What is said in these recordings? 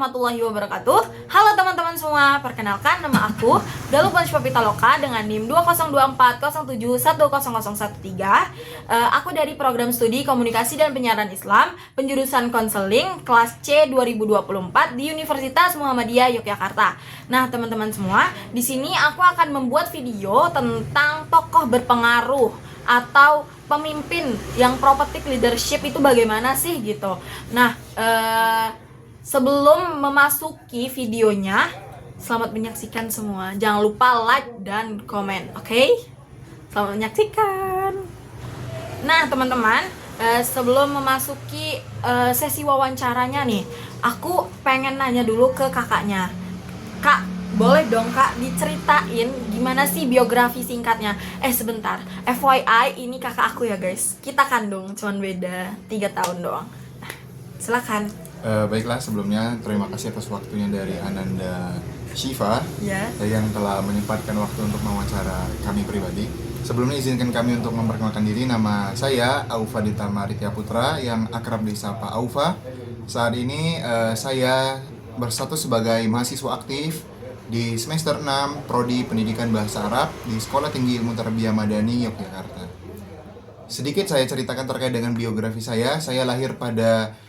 warahmatullahi wabarakatuh. Halo teman-teman semua, perkenalkan nama aku Galuh Pushpa Pitaloka dengan NIM 202407100113. Aku dari program studi Komunikasi dan Penyiaran Islam, penjurusan konseling kelas C 2024 di Universitas Muhammadiyah Yogyakarta. Nah, teman-teman semua, di sini aku akan membuat video tentang tokoh berpengaruh atau pemimpin yang prophetic leadership itu bagaimana sih gitu. Nah, sebelum memasuki videonya, selamat menyaksikan semua. Jangan lupa like dan komen, oke? Selamat menyaksikan. Nah, teman-teman, sebelum memasuki sesi wawancaranya nih, aku pengen nanya dulu ke kakaknya. Kak, boleh dong Kak diceritain gimana sih biografi singkatnya? Sebentar, FYI ini kakak aku ya guys. Kita kandung, cuman beda 3 tahun doang. Nah, silakan. Baiklah, sebelumnya terima kasih atas waktunya dari Ananda Shiva yang telah menyempatkan waktu untuk mewawancara kami pribadi. Sebelumnya izinkan kami untuk memperkenalkan diri. Nama saya Aufa Dita Maritya Putra yang akrab disapa Aufa. Saat ini saya berstatus sebagai mahasiswa aktif di semester 6 Prodi Pendidikan Bahasa Arab di Sekolah Tinggi Ilmu Tarbiyah Madani Yogyakarta. Sedikit saya ceritakan terkait dengan biografi saya. Saya lahir pada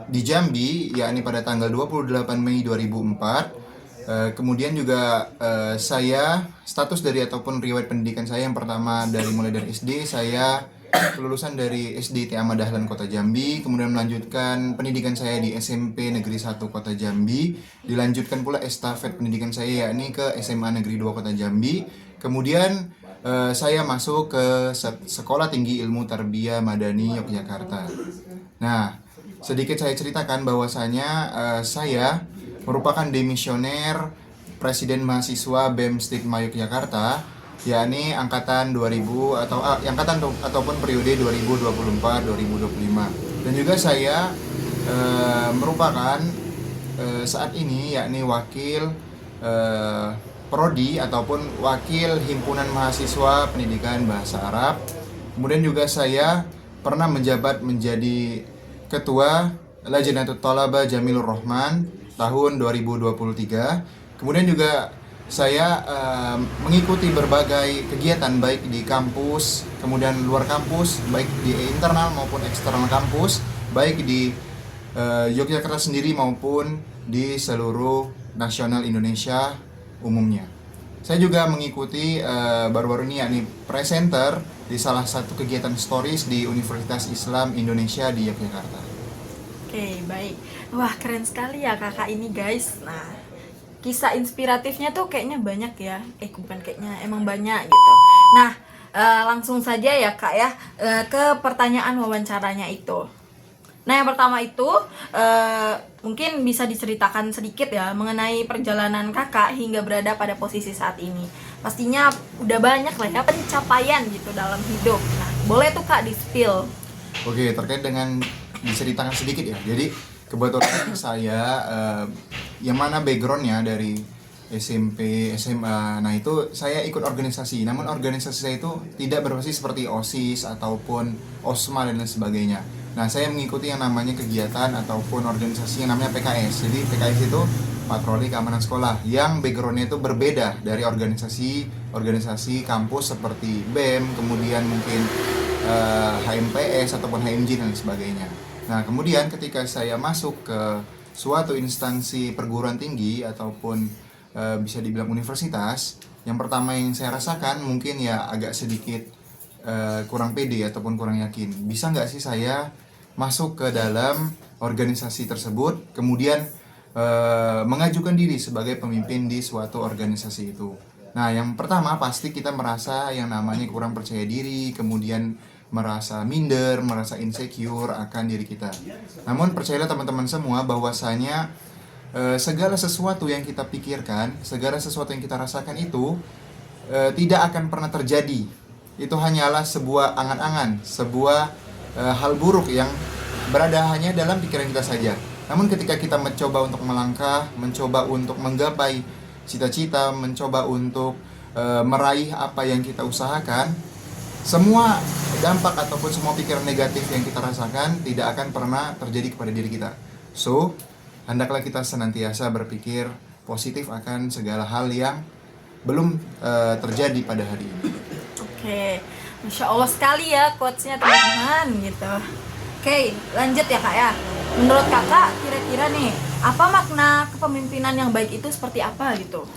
di Jambi, yakni pada tanggal 28 Mei 2004. Kemudian juga saya status dari ataupun riwayat pendidikan saya yang pertama mulai dari SD, saya kelulusan dari SD T.A. Dahlan Kota Jambi, kemudian melanjutkan pendidikan saya di SMP Negeri 1 Kota Jambi, dilanjutkan pula estafet pendidikan saya yakni ke SMA Negeri 2 Kota Jambi. Kemudian saya masuk ke Sekolah Tinggi Ilmu Tarbiyah Madani Yogyakarta. Nah, sedikit saya ceritakan bahwasanya saya merupakan demisioner Presiden Mahasiswa BEM Stigma Yogyakarta, yakni angkatan 2000 ataupun periode 2024-2025. Dan juga saya merupakan saat ini yakni wakil prodi ataupun wakil himpunan mahasiswa pendidikan bahasa Arab. Kemudian juga saya pernah menjabat menjadi ketua Lajnatul Thalaba Jamilur Rahman tahun 2023. Kemudian juga saya mengikuti berbagai kegiatan baik di kampus, kemudian luar kampus, baik di internal maupun eksternal kampus, baik di Yogyakarta sendiri maupun di seluruh nasional Indonesia umumnya. Saya juga mengikuti baru-baru ini yakni presenter di salah satu kegiatan stories di Universitas Islam Indonesia di Yogyakarta. Oke, baik. Wah, keren sekali ya kakak ini guys. Nah, kisah inspiratifnya tuh kayaknya banyak ya. Bukan kayaknya, emang banyak gitu. Nah, langsung saja ya Kak ya ke pertanyaan wawancaranya itu. Nah, yang pertama itu mungkin bisa diceritakan sedikit ya mengenai perjalanan kakak hingga berada pada posisi saat ini. Pastinya udah banyak lah ya pencapaian gitu dalam hidup. Nah, boleh tuh Kak di-spill. Oke, terkait dengan diceritakan sedikit ya. Jadi kebetulan saya yang mana backgroundnya dari SMP, SMA, nah itu saya ikut organisasi. Namun organisasi saya itu tidak berbasis seperti OSIS ataupun OSMA dan lain sebagainya. Nah, saya mengikuti yang namanya kegiatan ataupun organisasi yang namanya PKS. Jadi PKS itu Patroli Keamanan Sekolah yang backgroundnya itu berbeda dari organisasi kampus seperti BEM, kemudian mungkin HMPS ataupun HMJ dan sebagainya. Nah, kemudian ketika saya masuk ke suatu instansi perguruan tinggi ataupun bisa dibilang universitas, yang pertama yang saya rasakan mungkin ya agak sedikit kurang pede ataupun kurang yakin. Bisa nggak sih saya masuk ke dalam organisasi tersebut, kemudian mengajukan diri sebagai pemimpin di suatu organisasi itu. Nah, yang pertama pasti kita merasa yang namanya kurang percaya diri, kemudian merasa minder, merasa insecure akan diri kita. Namun percayalah teman-teman semua bahwasanya segala sesuatu yang kita pikirkan, segala sesuatu yang kita rasakan itu tidak akan pernah terjadi. Itu hanyalah sebuah angan-angan, sebuah hal buruk yang berada hanya dalam pikiran kita saja. Namun ketika kita mencoba untuk melangkah, mencoba untuk menggapai cita-cita, mencoba untuk meraih apa yang kita usahakan, semua dampak ataupun semua pikiran negatif yang kita rasakan tidak akan pernah terjadi kepada diri kita. So, hendaklah kita senantiasa berpikir positif akan segala hal yang belum terjadi pada hari ini. Oke, Masya Allah sekali ya quotes-nya teman-teman gitu. Oke, lanjut ya kak ya. Menurut kakak kira-kira nih, apa makna kepemimpinan yang baik itu seperti apa gitu?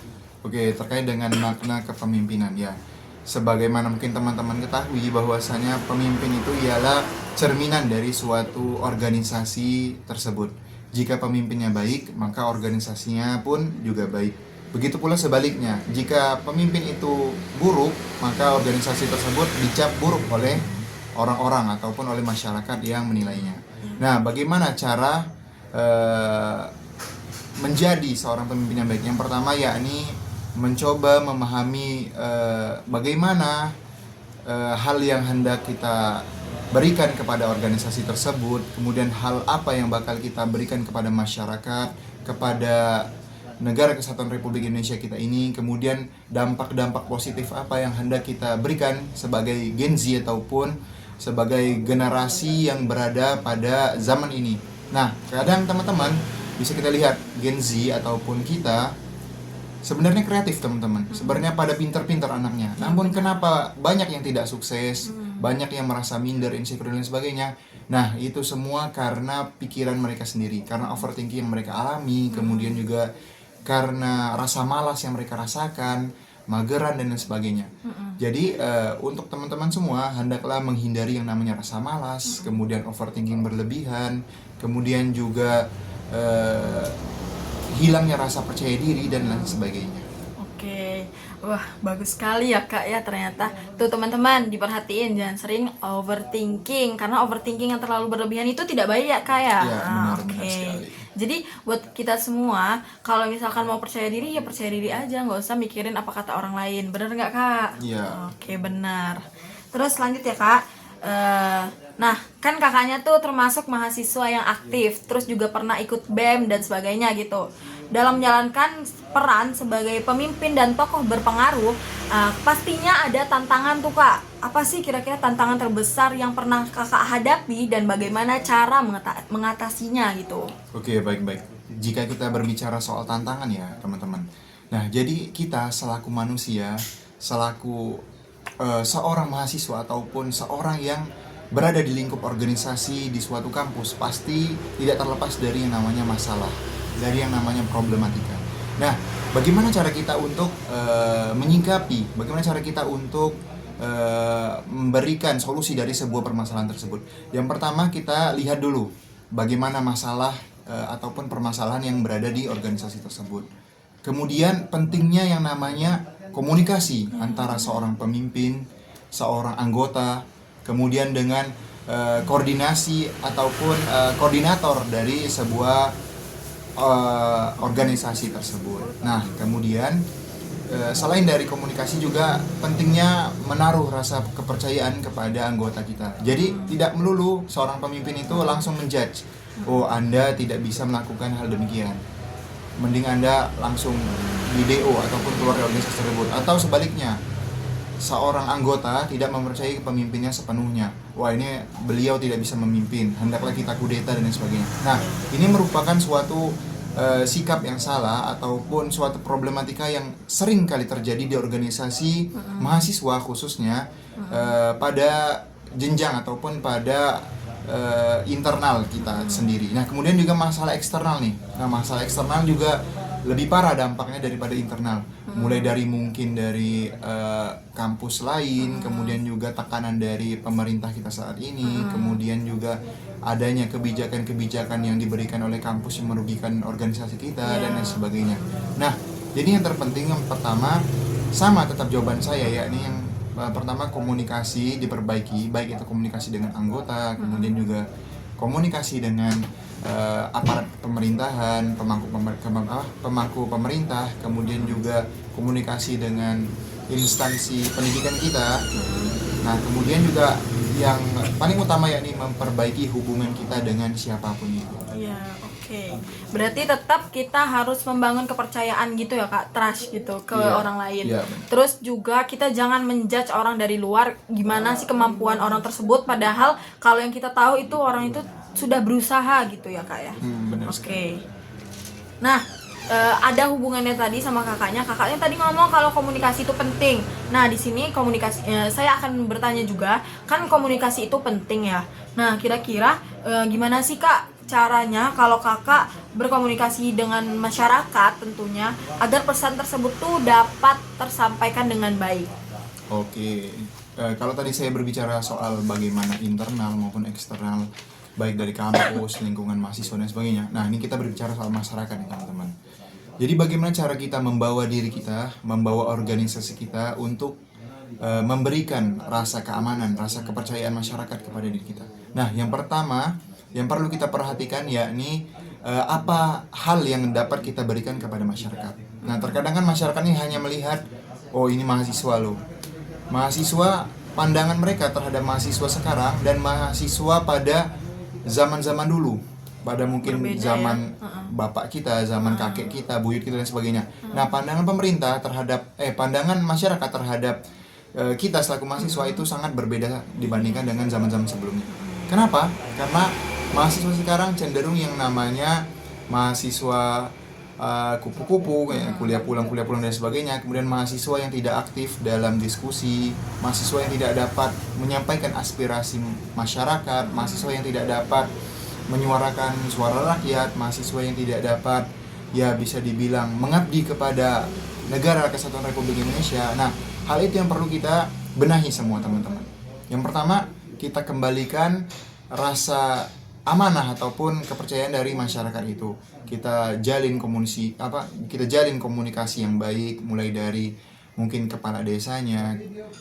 Oke, terkait dengan makna kepemimpinan ya. Sebagaimana mungkin teman-teman ketahui bahwasanya pemimpin itu ialah cerminan dari suatu organisasi tersebut. Jika pemimpinnya baik, maka organisasinya pun juga baik. Begitu pula sebaliknya, jika pemimpin itu buruk, maka organisasi tersebut dicap buruk oleh orang-orang ataupun oleh masyarakat yang menilainya. Nah, bagaimana cara menjadi seorang pemimpin yang baik? Yang pertama yakni mencoba memahami bagaimana hal yang hendak kita berikan kepada organisasi tersebut, kemudian hal apa yang bakal kita berikan kepada masyarakat, kepada negara kesatuan Republik Indonesia kita ini, kemudian dampak-dampak positif apa yang hendak kita berikan sebagai Gen Z ataupun sebagai generasi yang berada pada zaman ini. Nah, kadang teman-teman bisa kita lihat Gen Z ataupun kita sebenarnya kreatif teman-teman, sebenarnya pada pinter-pinter anaknya, namun kenapa banyak yang tidak sukses, banyak yang merasa minder, insecure dan sebagainya. Nah, itu semua karena pikiran mereka sendiri, karena overthinking yang mereka alami, kemudian juga karena rasa malas yang mereka rasakan, mageran dan lain sebagainya. Jadi untuk teman-teman semua hendaklah menghindari yang namanya rasa malas, kemudian overthinking berlebihan, kemudian juga hilangnya rasa percaya diri dan lain sebagainya. Oke, wah bagus sekali ya kak ya ternyata. Tuh teman-teman diperhatiin jangan sering overthinking, karena overthinking yang terlalu berlebihan itu tidak baik ya kak ya. Ya, benar sekali. Jadi buat kita semua kalau misalkan mau percaya diri ya percaya diri aja, nggak usah mikirin apa kata orang lain. Bener nggak kak? Iya. Oke benar. Terus lanjut ya kak. Nah kan kakaknya tuh termasuk mahasiswa yang aktif, terus juga pernah ikut BEM dan sebagainya gitu. Dalam menjalankan peran sebagai pemimpin dan tokoh berpengaruh, pastinya ada tantangan tuh kak. Apa sih kira-kira tantangan terbesar yang pernah kakak hadapi dan bagaimana cara mengatasinya gitu? Oke, baik-baik. Jika kita berbicara soal tantangan ya teman-teman. Nah, jadi kita selaku manusia, selaku seorang mahasiswa ataupun seorang yang berada di lingkup organisasi di suatu kampus, pasti tidak terlepas dari yang namanya masalah, dari yang namanya problematika. Nah, bagaimana cara kita untuk menyingkapi, bagaimana cara kita untuk memberikan solusi dari sebuah permasalahan tersebut? Yang pertama kita lihat dulu bagaimana masalah ataupun permasalahan yang berada di organisasi tersebut. Kemudian pentingnya yang namanya komunikasi antara seorang pemimpin, seorang anggota, kemudian dengan koordinasi ataupun koordinator dari sebuah organisasi tersebut. Nah, kemudian selain dari komunikasi juga pentingnya menaruh rasa kepercayaan kepada anggota kita. Jadi tidak melulu seorang pemimpin itu langsung menjudge, oh Anda tidak bisa melakukan hal demikian, mending Anda langsung video ataupun keluar dari organisasi tersebut. Atau sebaliknya, seorang anggota tidak mempercayai pemimpinnya sepenuhnya, wah ini beliau tidak bisa memimpin, hendaklah kita kudeta dan lain sebagainya. Nah, ini merupakan suatu sikap yang salah ataupun suatu problematika yang sering kali terjadi di organisasi mahasiswa khususnya pada jenjang ataupun pada internal kita sendiri. Nah, kemudian juga masalah eksternal nih. Nah, masalah eksternal juga lebih parah dampaknya daripada internal. Mulai dari mungkin dari kampus lain, kemudian juga tekanan dari pemerintah kita saat ini, kemudian juga adanya kebijakan-kebijakan yang diberikan oleh kampus yang merugikan organisasi kita dan lain sebagainya. Nah, jadi yang terpenting yang pertama sama tetap jawaban saya, yakni yang pertama komunikasi diperbaiki, baik itu komunikasi dengan anggota, kemudian juga komunikasi dengan aparat pemerintahan, pemangku pemerintah, kemudian juga komunikasi dengan instansi pendidikan kita. Nah, kemudian juga yang paling utama yakni memperbaiki hubungan kita dengan siapapun itu. Iya, oke. Berarti tetap kita harus membangun kepercayaan gitu ya Kak, trust gitu ke orang lain. Terus juga kita jangan menjudge orang dari luar gimana sih kemampuan orang tersebut, padahal kalau yang kita tahu itu orang itu sudah berusaha gitu ya Kak ya. Benar. Oke. Nah, ada hubungannya tadi sama kakaknya. Kakaknya tadi ngomong kalau komunikasi itu penting. Nah, di sini komunikasi, saya akan bertanya juga, kan komunikasi itu penting ya. Nah, kira-kira gimana sih Kak caranya kalau kakak berkomunikasi dengan masyarakat tentunya agar pesan tersebut tuh dapat tersampaikan dengan baik? Oke, kalau tadi saya berbicara soal bagaimana internal maupun eksternal, baik dari kampus, lingkungan mahasiswa dan sebagainya. Nah, ini kita berbicara soal masyarakat nih teman-teman. Jadi bagaimana cara kita membawa diri kita, membawa organisasi kita untuk memberikan rasa keamanan, rasa kepercayaan masyarakat kepada diri kita. Nah, yang pertama yang perlu kita perhatikan yakni apa hal yang dapat kita berikan kepada masyarakat. Nah, terkadang kan masyarakat ini hanya melihat, oh ini mahasiswa loh. Mahasiswa, pandangan mereka terhadap mahasiswa sekarang dan mahasiswa pada zaman-zaman dulu, pada mungkin Berbeda zaman ya. bapak kita, zaman kakek kita, buyut kita dan sebagainya. Nah, pandangan pemerintah terhadap pandangan masyarakat terhadap kita selaku mahasiswa itu sangat berbeda dibandingkan dengan zaman-zaman sebelumnya. Kenapa? Karena mahasiswa sekarang cenderung yang namanya mahasiswa kupu-kupu, kayak kuliah pulang dan sebagainya. Kemudian mahasiswa yang tidak aktif dalam diskusi, mahasiswa yang tidak dapat menyampaikan aspirasi masyarakat, mahasiswa yang tidak dapat menyuarakan suara rakyat, mahasiswa yang tidak dapat, ya bisa dibilang mengabdi kepada negara Kesatuan Republik Indonesia. Nah, hal itu yang perlu kita benahi semua teman-teman. Yang pertama, kita kembalikan rasa amanah ataupun kepercayaan dari masyarakat itu. Kita jalin komunikasi yang baik, mulai dari mungkin kepala desanya,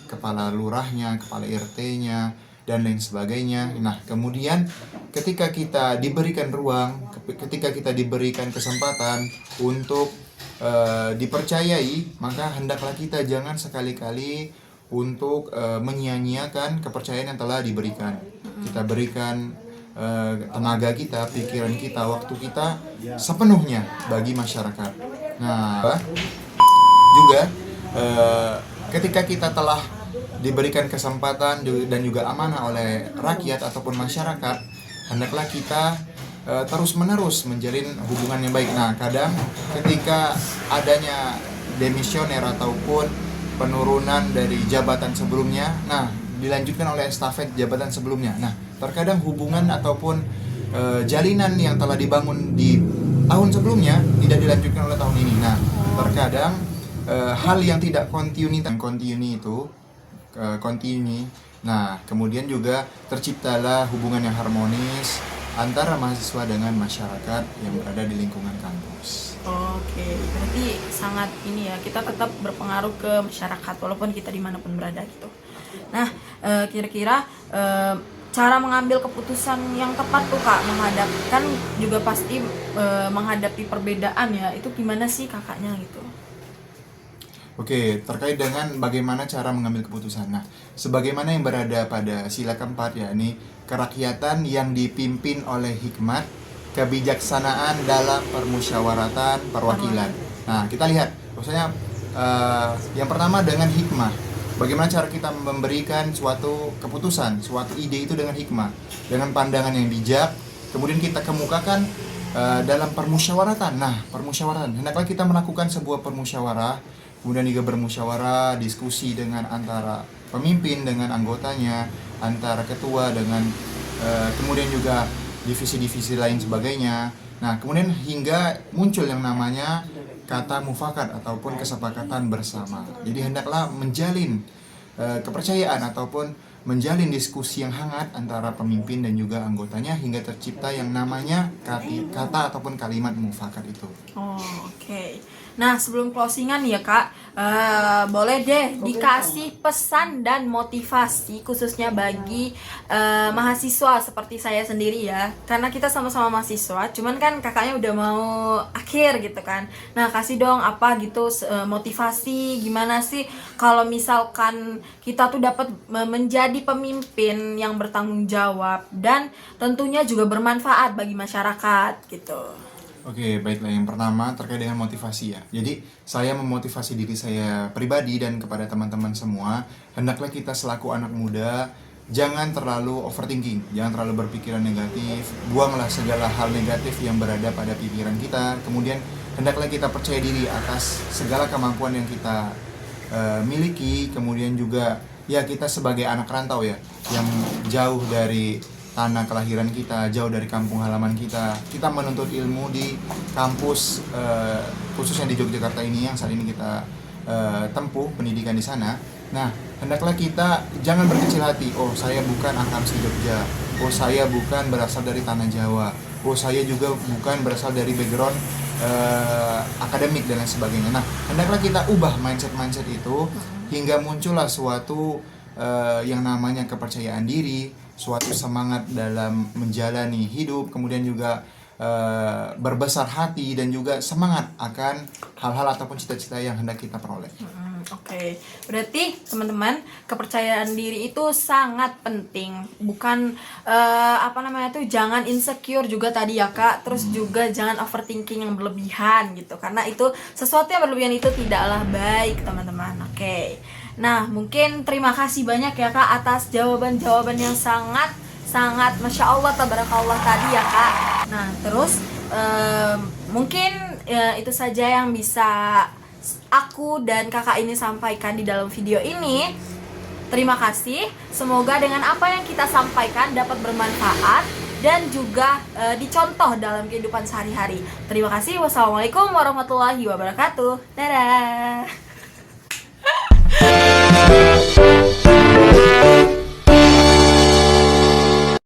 kepala lurahnya, kepala RT-nya dan lain sebagainya. Nah, kemudian ketika kita diberikan ruang, ketika kita diberikan kesempatan untuk dipercayai, maka hendaklah kita jangan sekali-kali untuk menyia-nyiakan kepercayaan yang telah diberikan. Kita berikan tenaga kita, pikiran kita, waktu kita sepenuhnya bagi masyarakat. Nah, juga ketika kita telah diberikan kesempatan dan juga amanah oleh rakyat ataupun masyarakat, hendaklah kita terus-menerus menjalin hubungan yang baik. Nah, kadang ketika adanya demisioner ataupun penurunan dari jabatan sebelumnya, nah dilanjutkan oleh estafet jabatan sebelumnya. Nah, terkadang hubungan ataupun jalinan yang telah dibangun di tahun sebelumnya tidak dilanjutkan oleh tahun ini. Nah, terkadang hal yang tidak continue itu continue. Nah, kemudian juga terciptalah hubungan yang harmonis antara mahasiswa dengan masyarakat yang berada di lingkungan kampus. Oke, berarti sangat ini ya, kita tetap berpengaruh ke masyarakat walaupun kita dimanapun berada gitu. Nah, kira-kira cara mengambil keputusan yang tepat tuh Kak, kan juga pasti menghadapi perbedaan ya, itu gimana sih kakaknya gitu? Oke, terkait dengan bagaimana cara mengambil keputusan. Nah, sebagaimana yang berada pada sila keempat, yakni kerakyatan yang dipimpin oleh hikmat, kebijaksanaan dalam permusyawaratan perwakilan. Nah, kita lihat, maksudnya yang pertama dengan hikmah. Bagaimana cara kita memberikan suatu keputusan, suatu ide itu dengan hikmah, dengan pandangan yang bijak, kemudian kita kemukakan dalam permusyawaratan. Nah, permusyawaratan, hendaklah kita melakukan sebuah permusyawarah, kemudian juga bermusyawarah, diskusi dengan antara pemimpin dengan anggotanya, antara ketua dengan kemudian juga divisi-divisi lain sebagainya. Nah, kemudian hingga muncul yang namanya kata mufakat ataupun kesepakatan bersama. Jadi hendaklah menjalin kepercayaan ataupun menjalin diskusi yang hangat antara pemimpin dan juga anggotanya hingga tercipta yang namanya kata ataupun kalimat mufakat itu. Oh, oke. Nah, sebelum closingan ya Kak, boleh deh dikasih pesan dan motivasi khususnya bagi mahasiswa seperti saya sendiri ya. Karena kita sama-sama mahasiswa, cuman kan kakaknya udah mau akhir gitu kan. Nah, kasih dong apa gitu motivasi gimana sih kalau misalkan kita tuh dapat menjadi pemimpin yang bertanggung jawab dan tentunya juga bermanfaat bagi masyarakat gitu. Oke, baiklah. Yang pertama terkait dengan motivasi ya. Jadi, saya memotivasi diri saya pribadi dan kepada teman-teman semua, hendaklah kita selaku anak muda jangan terlalu overthinking, jangan terlalu berpikiran negatif, buanglah segala hal negatif yang berada pada pikiran kita. Kemudian hendaklah kita percaya diri atas segala kemampuan yang kita miliki. Kemudian juga ya, kita sebagai anak rantau ya, yang jauh dari tanah kelahiran kita, jauh dari kampung halaman kita menuntut ilmu di kampus khususnya di Yogyakarta ini yang saat ini kita tempuh pendidikan di sana. Nah, hendaklah kita jangan berkecil hati. Oh, saya bukan akamsi Jogja. Oh, saya bukan berasal dari tanah Jawa. Oh, saya juga bukan berasal dari background akademik dan lain sebagainya. Nah, hendaklah kita ubah mindset itu hingga muncullah suatu yang namanya kepercayaan diri, suatu semangat dalam menjalani hidup, kemudian juga berbesar hati dan juga semangat akan hal-hal ataupun cita-cita yang hendak kita peroleh. Oke. Berarti teman-teman, kepercayaan diri itu sangat penting. Bukan jangan insecure juga tadi ya Kak. Terus juga jangan overthinking yang berlebihan gitu. Karena itu sesuatu yang berlebihan itu tidaklah baik teman-teman. Oke. Nah, mungkin terima kasih banyak ya Kak atas jawaban-jawaban yang sangat Masya Allah tabarakallah tadi ya Kak. Nah, terus mungkin itu saja yang bisa aku dan kakak ini sampaikan di dalam video ini. Terima kasih. Semoga dengan apa yang kita sampaikan dapat bermanfaat dan juga dicontoh dalam kehidupan sehari-hari. Terima kasih. Wassalamualaikum warahmatullahi wabarakatuh. Dadah.